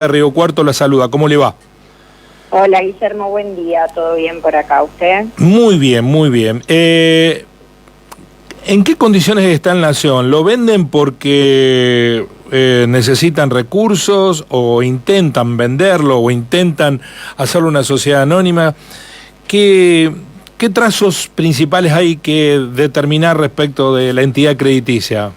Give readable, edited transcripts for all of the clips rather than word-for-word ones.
Río Cuarto la saluda, ¿cómo le va? Hola Guillermo, buen día, ¿todo bien por acá? ¿Usted? Muy bien, muy bien. ¿En qué condiciones está el Nación? ¿Lo venden porque necesitan recursos o intentan venderlo o intentan hacerlo una sociedad anónima? ¿Qué trazos principales hay que determinar respecto de la entidad crediticia?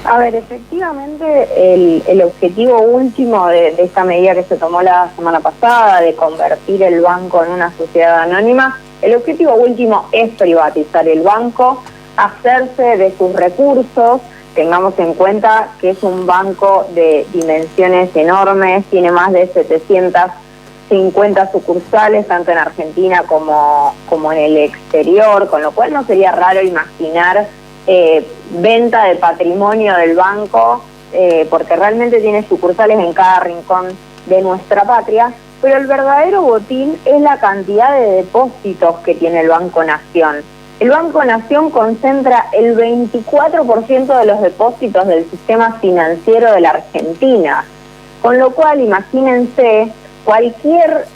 A ver, efectivamente el objetivo último de esta medida que se tomó la semana pasada de convertir el banco en una sociedad anónima, el objetivo último es privatizar el banco, hacerse de sus recursos. Tengamos en cuenta que es un banco de dimensiones enormes, tiene más de 750 sucursales, tanto en Argentina como en el exterior, con lo cual no sería raro imaginar venta de patrimonio del banco, porque realmente tiene sucursales en cada rincón de nuestra patria, pero el verdadero botín es la cantidad de depósitos que tiene el Banco Nación. El Banco Nación concentra el 24% de los depósitos del sistema financiero de la Argentina, con lo cual imagínense cualquier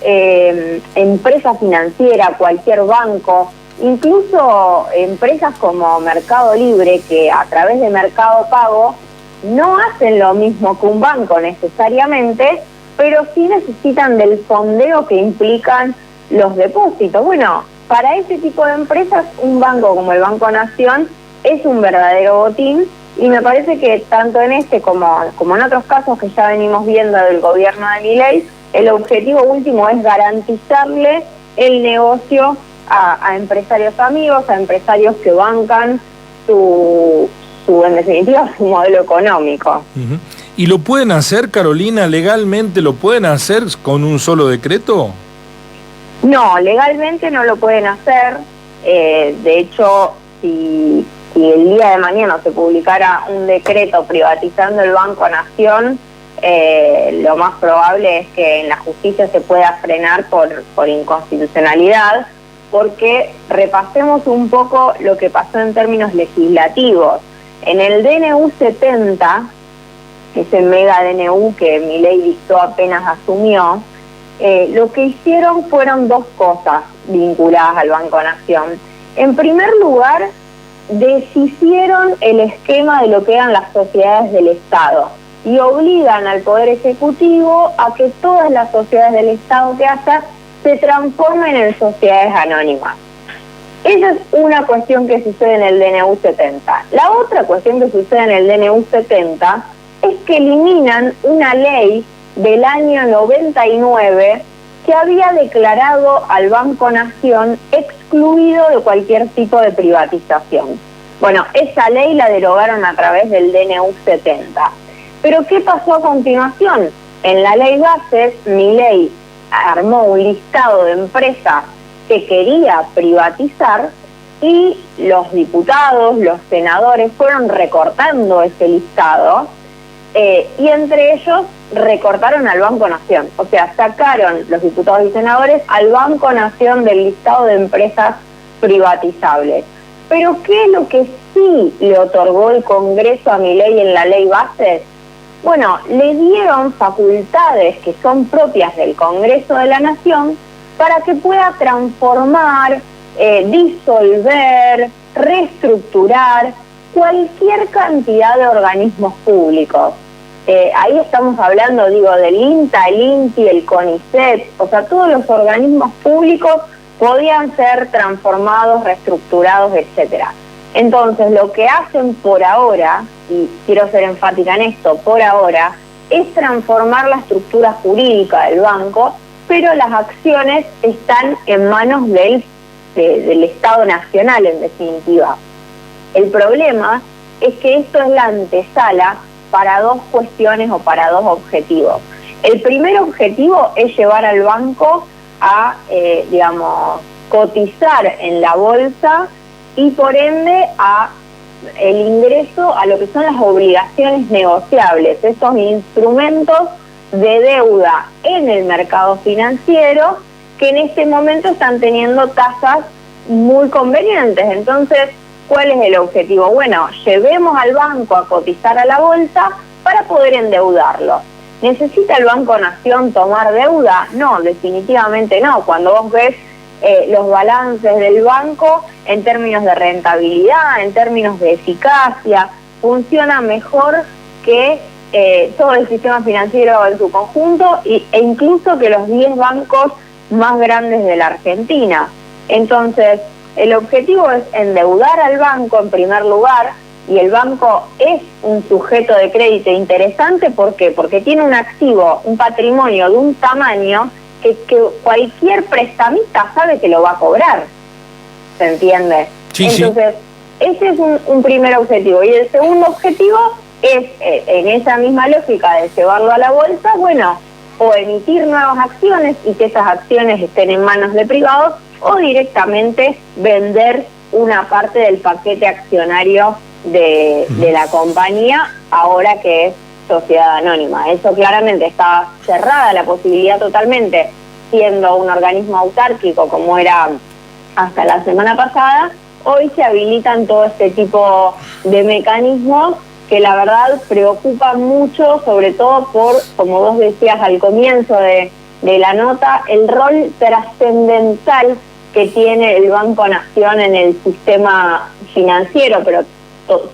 empresa financiera, cualquier banco, incluso empresas como Mercado Libre, que a través de Mercado Pago no hacen lo mismo que un banco necesariamente, pero sí necesitan del fondeo que implican los depósitos. Bueno, para ese tipo de empresas, un banco como el Banco Nación es un verdadero botín, y me parece que tanto en este como en otros casos que ya venimos viendo del gobierno de Milei, el objetivo último es garantizarle el negocio a empresarios amigos, a empresarios que bancan en definitiva, su modelo económico. Uh-huh. ¿Y lo pueden hacer, Carolina, legalmente lo pueden hacer con un solo decreto? No, legalmente no lo pueden hacer. De hecho, si el día de mañana se publicara un decreto privatizando el Banco Nación, lo más probable es que en la justicia se pueda frenar por inconstitucionalidad, porque repasemos un poco lo que pasó en términos legislativos. En el DNU 70, ese mega DNU que Milei dictó apenas asumió, lo que hicieron fueron dos cosas vinculadas al Banco Nación. En primer lugar, deshicieron el esquema de lo que eran las sociedades del Estado y obligan al Poder Ejecutivo a que todas las sociedades del Estado que haya se transformen en sociedades anónimas. Esa es una cuestión que sucede en el DNU 70. La otra cuestión que sucede en el DNU 70 es que eliminan una ley del año 99 que había declarado al Banco Nación excluido de cualquier tipo de privatización. Bueno, esa ley la derogaron a través del DNU 70. Pero ¿qué pasó a continuación? En la ley base, Milei armó un listado de empresas que quería privatizar y los diputados, los senadores fueron recortando ese listado, y entre ellos recortaron al Banco Nación. O sea, sacaron los diputados y senadores al Banco Nación del listado de empresas privatizables. Pero ¿qué es lo que sí le otorgó el Congreso a Milei en la ley base? Bueno, le dieron facultades que son propias del Congreso de la Nación para que pueda transformar, disolver, reestructurar cualquier cantidad de organismos públicos. Ahí estamos hablando, del INTA, el INTI, el CONICET, o sea, todos los organismos públicos podían ser transformados, reestructurados, etcétera. Entonces, lo que hacen por ahora, y quiero ser enfática en esto, por ahora, es transformar la estructura jurídica del banco, pero las acciones están en manos del Estado Nacional, en definitiva. El problema es que esto es la antesala para dos cuestiones o para dos objetivos. El primer objetivo es llevar al banco a, cotizar en la bolsa y por ende a el ingreso a lo que son las obligaciones negociables, esos instrumentos de deuda en el mercado financiero que en este momento están teniendo tasas muy convenientes. Entonces, ¿cuál es el objetivo? Bueno, llevemos al banco a cotizar a la bolsa para poder endeudarlo. ¿Necesita el Banco Nación tomar deuda? No, definitivamente no. Cuando vos ves los balances del banco en términos de rentabilidad, en términos de eficacia, funciona mejor que todo el sistema financiero en su conjunto e incluso que los 10 bancos más grandes de la Argentina. Entonces, el objetivo es endeudar al banco en primer lugar, y el banco es un sujeto de crédito interesante. ¿Por qué? Porque tiene un activo, un patrimonio de un tamaño que cualquier prestamista sabe que lo va a cobrar. ¿Se entiende? Sí, entonces, ese es un primer objetivo. Y el segundo objetivo es, en esa misma lógica de llevarlo a la bolsa, bueno, o emitir nuevas acciones y que esas acciones estén en manos de privados, o directamente vender una parte del paquete accionario de la compañía, ahora que es sociedad anónima. Eso claramente está cerrada la posibilidad totalmente, siendo un organismo autárquico como era hasta la semana pasada. Hoy se habilitan todo este tipo de mecanismos que la verdad preocupan mucho, sobre todo por, como vos decías al comienzo de la nota, el rol trascendental que tiene el Banco Nación en el sistema financiero, pero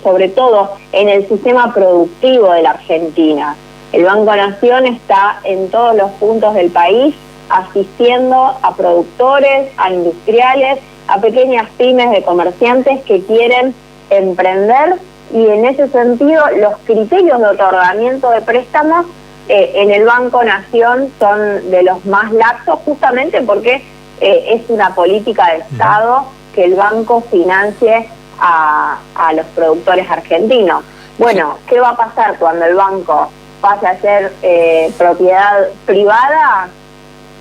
sobre todo en el sistema productivo de la Argentina. El Banco Nación está en todos los puntos del país asistiendo a productores, a industriales, a pequeñas pymes de comerciantes que quieren emprender, y en ese sentido los criterios de otorgamiento de préstamos en el Banco Nación son de los más laxos, justamente porque es una política de Estado que el banco financie a los productores argentinos. Bueno, ¿qué va a pasar cuando el banco pase a ser propiedad privada?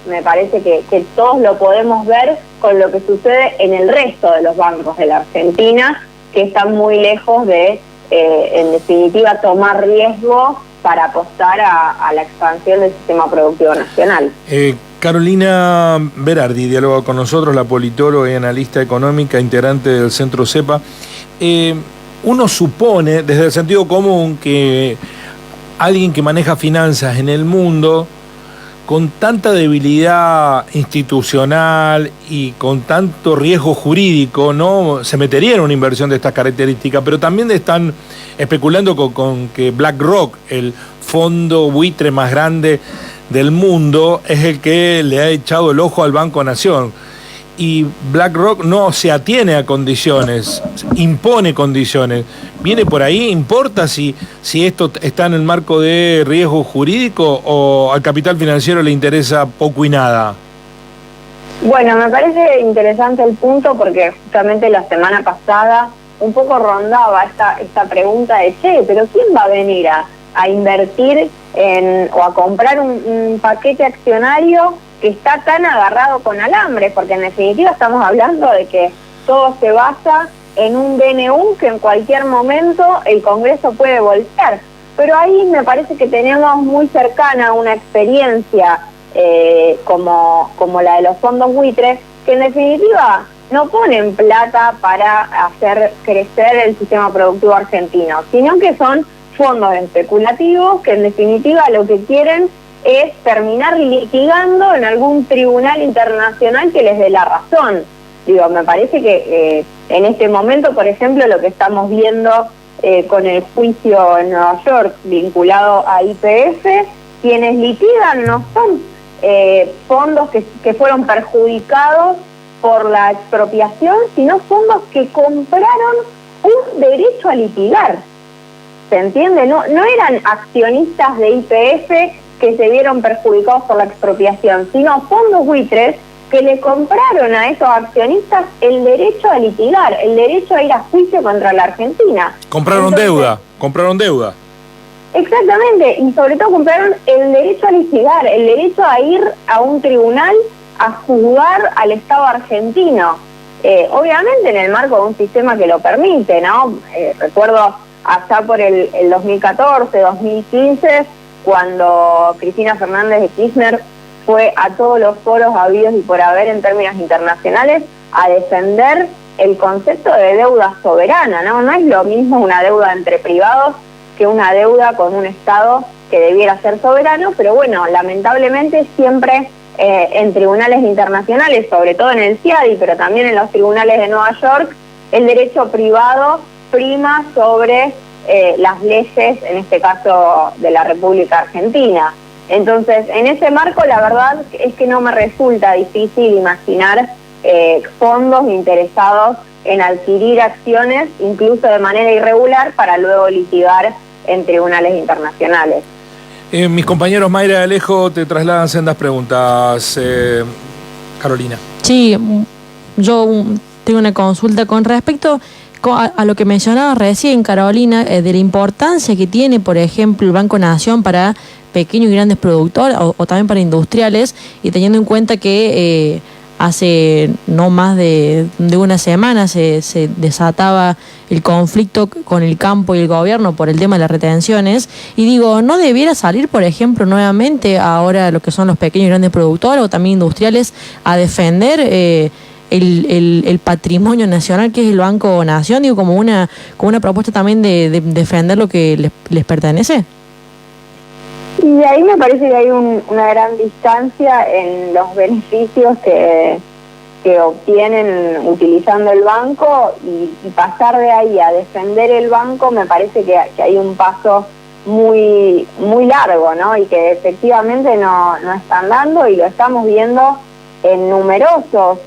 Me parece que todos lo podemos ver con lo que sucede en el resto de los bancos de la Argentina, que están muy lejos de, en definitiva, tomar riesgo para apostar a la expansión del sistema productivo nacional. Carolina Berardi dialoga con nosotros, la politóloga y analista económica, integrante del Centro CEPA. Uno supone, desde el sentido común, que alguien que maneja finanzas en el mundo, con tanta debilidad institucional y con tanto riesgo jurídico, no se metería en una inversión de estas características, pero también están especulando con que BlackRock, el fondo buitre más grande del mundo, es el que le ha echado el ojo al Banco Nación. Y BlackRock no se atiene a condiciones, impone condiciones. ¿Viene por ahí? ¿Importa si esto está en el marco de riesgo jurídico o al capital financiero le interesa poco y nada? Bueno, me parece interesante el punto, porque justamente la semana pasada un poco rondaba esta pregunta de, pero ¿quién va a venir a invertir o a comprar un paquete accionario que está tan agarrado con alambre? Porque en definitiva estamos hablando de que todo se basa en un DNU que en cualquier momento el Congreso puede voltear. Pero ahí me parece que tenemos muy cercana una experiencia como la de los fondos buitres, que en definitiva no ponen plata para hacer crecer el sistema productivo argentino, sino que son fondos especulativos que en definitiva lo que quieren es terminar litigando en algún tribunal internacional que les dé la razón. Digo, me parece que en este momento, por ejemplo, lo que estamos viendo con el juicio en Nueva York vinculado a YPF, quienes litigan no son fondos que fueron perjudicados por la expropiación, sino fondos que compraron un derecho a litigar. ¿Se entiende? No eran accionistas de YPF que se vieron perjudicados por la expropiación, sino fondos buitres que le compraron a esos accionistas el derecho a litigar, el derecho a ir a juicio contra la Argentina. Compraron deuda. Exactamente, y sobre todo compraron el derecho a litigar, el derecho a ir a un tribunal a juzgar al Estado argentino. Obviamente en el marco de un sistema que lo permite, ¿no? Recuerdo allá por el 2014, 2015, cuando Cristina Fernández de Kirchner fue a todos los foros habidos y por haber en términos internacionales a defender el concepto de deuda soberana, ¿no? No es lo mismo una deuda entre privados que una deuda con un Estado que debiera ser soberano, pero bueno, lamentablemente siempre en tribunales internacionales, sobre todo en el CIADI, pero también en los tribunales de Nueva York, el derecho privado prima sobre las leyes, en este caso de la República Argentina. Entonces, en ese marco, la verdad es que no me resulta difícil imaginar fondos interesados en adquirir acciones, incluso de manera irregular, para luego litigar en tribunales internacionales. Mis compañeros Mayra y Alejo te trasladan sendas preguntas. Carolina. Sí, yo tengo una consulta con respecto a lo que mencionaba recién, Carolina, de la importancia que tiene, por ejemplo, el Banco Nación para pequeños y grandes productores o también para industriales, y teniendo en cuenta que hace no más de una semana se desataba el conflicto con el campo y el gobierno por el tema de las retenciones, y digo, ¿no debiera salir, por ejemplo, nuevamente ahora lo que son los pequeños y grandes productores o también industriales a defender el patrimonio nacional que es el Banco Nación, digo, como una propuesta también de defender lo que les pertenece? Y de ahí me parece que hay una gran distancia en los beneficios que obtienen utilizando el banco, y pasar de ahí a defender el banco me parece que hay un paso muy largo, ¿no? Y que efectivamente no están dando, y lo estamos viendo en numerosos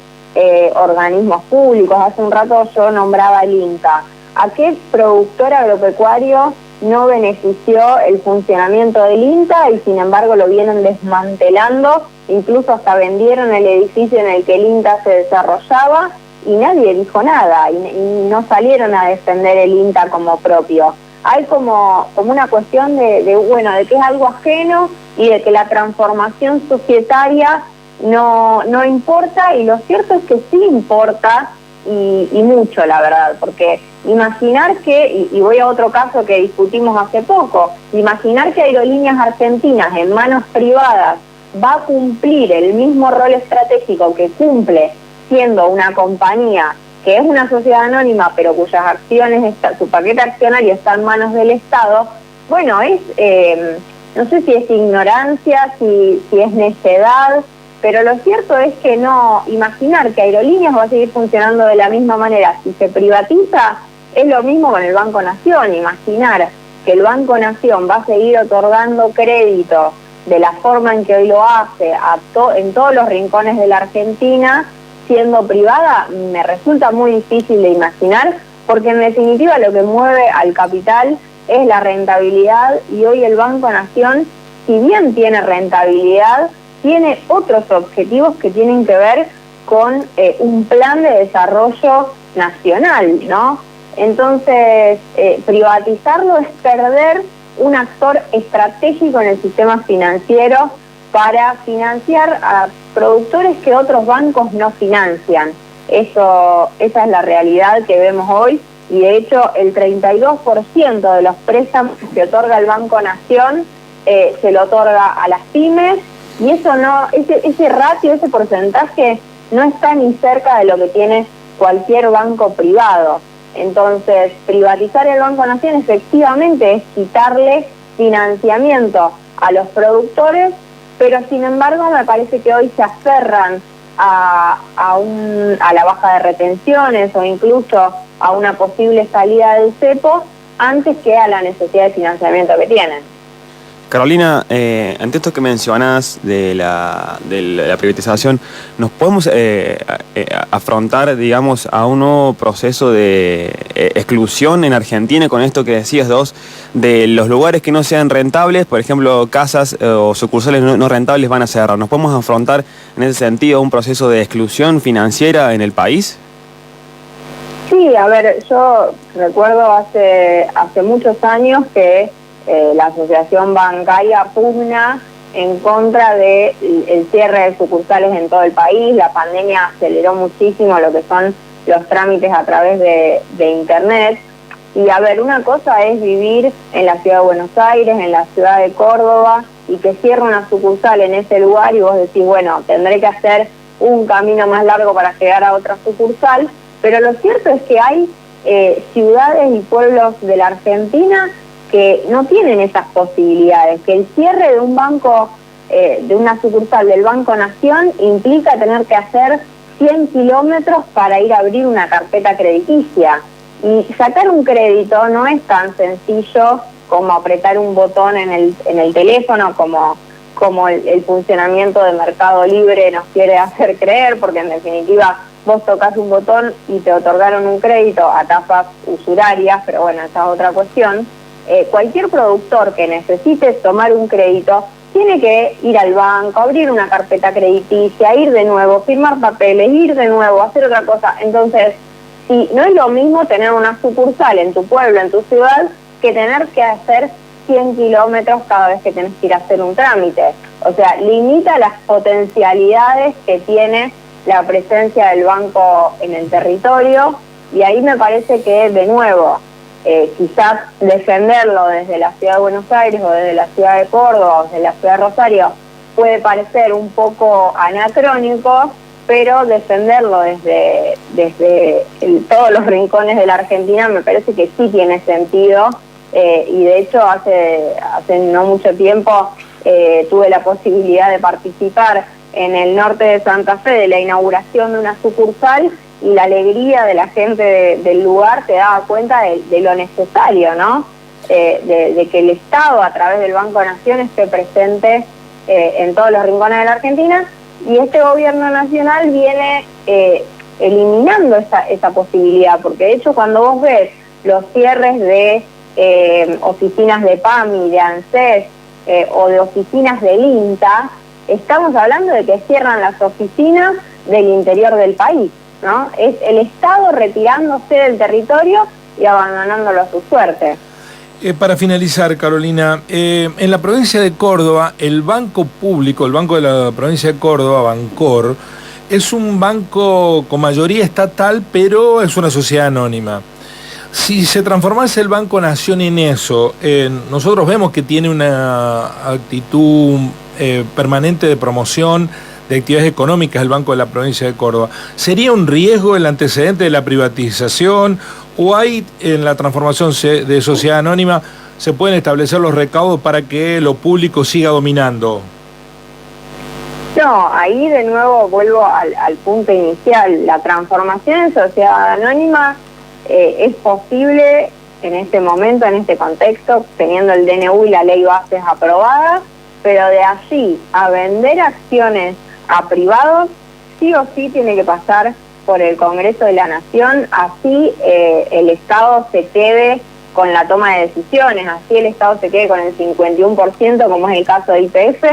organismos públicos. Hace un rato yo nombraba el INTA. ¿A qué productor agropecuario no benefició el funcionamiento del INTA y sin embargo lo vienen desmantelando? Incluso hasta vendieron el edificio en el que el INTA se desarrollaba y nadie dijo nada, y no salieron a defender el INTA como propio. Hay como una cuestión de que es algo ajeno y de que la transformación societaria no importa, y lo cierto es que sí importa, y mucho, la verdad, porque imaginar que, y voy a otro caso que discutimos hace poco, imaginar que Aerolíneas Argentinas en manos privadas va a cumplir el mismo rol estratégico que cumple siendo una compañía que es una sociedad anónima, pero cuyas acciones, su paquete accionario está en manos del Estado, bueno, no sé si es ignorancia, si es necedad, pero lo cierto es que no imaginar que Aerolíneas va a seguir funcionando de la misma manera si se privatiza es lo mismo con el Banco Nación. Imaginar que el Banco Nación va a seguir otorgando crédito de la forma en que hoy lo hace en todos los rincones de la Argentina, siendo privada, me resulta muy difícil de imaginar, porque en definitiva lo que mueve al capital es la rentabilidad, y hoy el Banco Nación, si bien tiene rentabilidad, tiene otros objetivos que tienen que ver con un plan de desarrollo nacional, ¿no? Entonces, privatizarlo es perder un actor estratégico en el sistema financiero para financiar a productores que otros bancos no financian. Esa es la realidad que vemos hoy, y de hecho el 32% de los préstamos que otorga el Banco Nación se lo otorga a las pymes, y eso ese ratio, ese porcentaje no está ni cerca de lo que tiene cualquier banco privado. Entonces, privatizar el Banco Nación efectivamente es quitarle financiamiento a los productores, pero sin embargo me parece que hoy se aferran a la baja de retenciones o incluso a una posible salida del cepo antes que a la necesidad de financiamiento que tienen. Carolina, ante esto que mencionas de la privatización, ¿nos podemos afrontar, digamos, a un nuevo proceso de exclusión en Argentina con esto que decías de los lugares que no sean rentables? Por ejemplo, casas o sucursales no rentables van a cerrar. ¿Nos podemos afrontar en ese sentido a un proceso de exclusión financiera en el país? Sí, a ver, yo recuerdo hace muchos años que la asociación bancaria pugna en contra del cierre de sucursales en todo el país. La pandemia aceleró muchísimo lo que son los trámites a través de Internet. Y a ver, una cosa es vivir en la ciudad de Buenos Aires, en la ciudad de Córdoba, y que cierre una sucursal en ese lugar y vos decís, bueno, tendré que hacer un camino más largo para llegar a otra sucursal. Pero lo cierto es que hay ciudades y pueblos de la Argentina que no tienen esas posibilidades, que el cierre de un banco, de una sucursal del Banco Nación, implica tener que hacer 100 kilómetros para ir a abrir una carpeta crediticia. Y sacar un crédito no es tan sencillo como apretar un botón en el teléfono, como el funcionamiento de Mercado Libre nos quiere hacer creer, porque en definitiva vos tocas un botón y te otorgaron un crédito a tasas usurarias, pero bueno, esa es otra cuestión. Cualquier productor que necesite tomar un crédito tiene que ir al banco, abrir una carpeta crediticia, ir de nuevo, firmar papeles, ir de nuevo, hacer otra cosa. Entonces, si no es lo mismo tener una sucursal en tu pueblo, en tu ciudad, que tener que hacer 100 kilómetros cada vez que tenés que ir a hacer un trámite. O sea, limita las potencialidades que tiene la presencia del banco en el territorio, y ahí me parece que, de nuevo, quizás defenderlo desde la ciudad de Buenos Aires o desde la ciudad de Córdoba o desde la ciudad de Rosario puede parecer un poco anacrónico, pero defenderlo desde todos los rincones de la Argentina me parece que sí tiene sentido, y de hecho hace no mucho tiempo tuve la posibilidad de participar en el norte de Santa Fe de la inauguración de una sucursal, y la alegría de la gente del lugar te daba cuenta de lo necesario, ¿no? De que el Estado, a través del Banco Nación, esté presente en todos los rincones de la Argentina, y este gobierno nacional viene eliminando esa posibilidad, porque de hecho cuando vos ves los cierres de oficinas de PAMI, de ANSES o de oficinas del INTA, estamos hablando de que cierran las oficinas del interior del país, ¿no? Es el Estado retirándose del territorio y abandonándolo a su suerte. Para finalizar, Carolina, en la provincia de Córdoba, el banco público, el Banco de la Provincia de Córdoba, Bancor, es un banco con mayoría estatal, pero es una sociedad anónima. Si se transformase el Banco Nación en eso, nosotros vemos que tiene una actitud permanente de promoción de actividades económicas el Banco de la Provincia de Córdoba. ¿Sería un riesgo el antecedente de la privatización, o hay en la transformación de sociedad anónima se pueden establecer los recaudos para que lo público siga dominando? No, ahí de nuevo vuelvo al punto inicial. La transformación en sociedad anónima es posible en este momento, en este contexto, teniendo el DNU y la ley bases aprobadas, pero de allí a vender acciones a privados, sí o sí tiene que pasar por el Congreso de la Nación, así el Estado se quede con la toma de decisiones, así el Estado se quede con el 51%, como es el caso de YPF,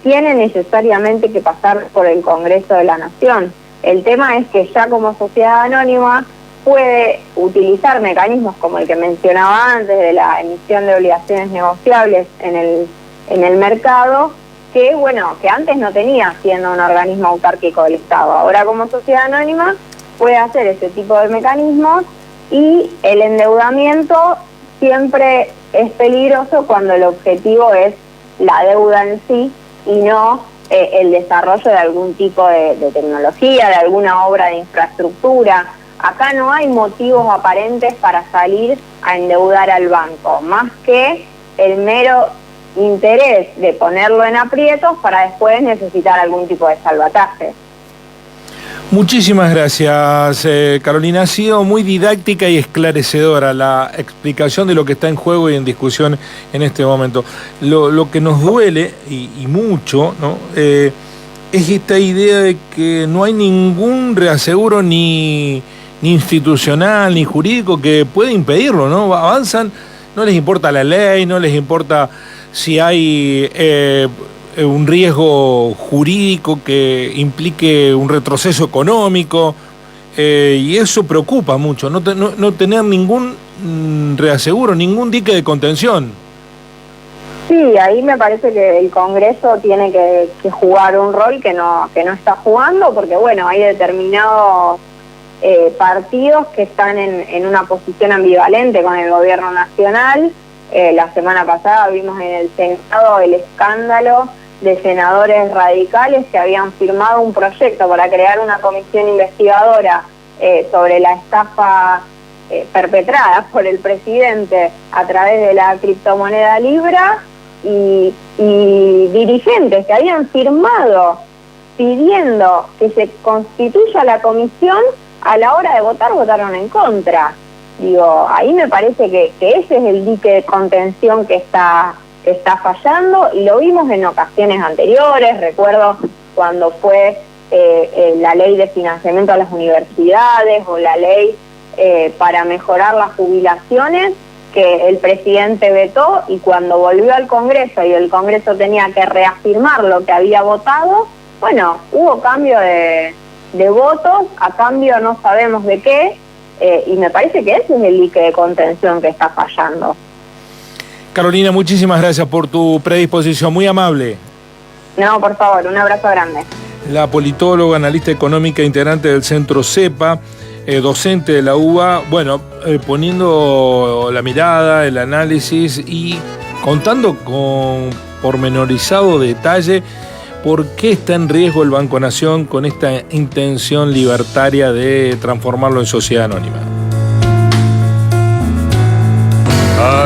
tiene necesariamente que pasar por el Congreso de la Nación. El tema es que ya como sociedad anónima puede utilizar mecanismos como el que mencionaba antes, de la emisión de obligaciones negociables en el mercado, que bueno, que antes no tenía siendo un organismo autárquico del Estado. Ahora como sociedad anónima puede hacer ese tipo de mecanismos, y el endeudamiento siempre es peligroso cuando el objetivo es la deuda en sí y no el desarrollo de algún tipo de tecnología, de alguna obra de infraestructura. Acá no hay motivos aparentes para salir a endeudar al banco, más que el mero interés de ponerlo en aprietos para después necesitar algún tipo de salvataje. Muchísimas gracias, Carolina. Ha sido muy didáctica y esclarecedora la explicación de lo que está en juego y en discusión en este momento. Lo que nos duele, y mucho, ¿no? Es esta idea de que no hay ningún reaseguro ni institucional ni jurídico que pueda impedirlo, ¿no? Avanzan, no les importa la ley, no les importa si hay un riesgo jurídico que implique un retroceso económico, y eso preocupa mucho, no tener ningún reaseguro, ningún dique de contención. Sí, ahí me parece que el Congreso tiene que jugar un rol que no está jugando, porque bueno, hay determinados partidos que están en una posición ambivalente con el gobierno nacional. La semana pasada vimos en el Senado el escándalo de senadores radicales que habían firmado un proyecto para crear una comisión investigadora sobre la estafa perpetradas por el presidente a través de la criptomoneda Libra y dirigentes que habían firmado pidiendo que se constituya la comisión, a la hora de votar votaron en contra. Digo, ahí me parece que ese es el dique de contención que está fallando, y lo vimos en ocasiones anteriores. Recuerdo cuando fue la ley de financiamiento a las universidades o la ley para mejorar las jubilaciones, que el presidente vetó, y cuando volvió al Congreso y el Congreso tenía que reafirmar lo que había votado, bueno, hubo cambio de votos, a cambio no sabemos de qué, y me parece que ese es el dique de contención que está fallando. Carolina, muchísimas gracias por tu predisposición, muy amable. No, por favor, un abrazo grande. La politóloga, analista económica, integrante del Centro CEPA, docente de la UBA, bueno, poniendo la mirada, el análisis y contando con pormenorizado detalle por qué está en riesgo el Banco Nación con esta intención libertaria de transformarlo en sociedad anónima.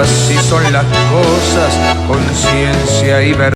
Así son las cosas, conciencia y verdad.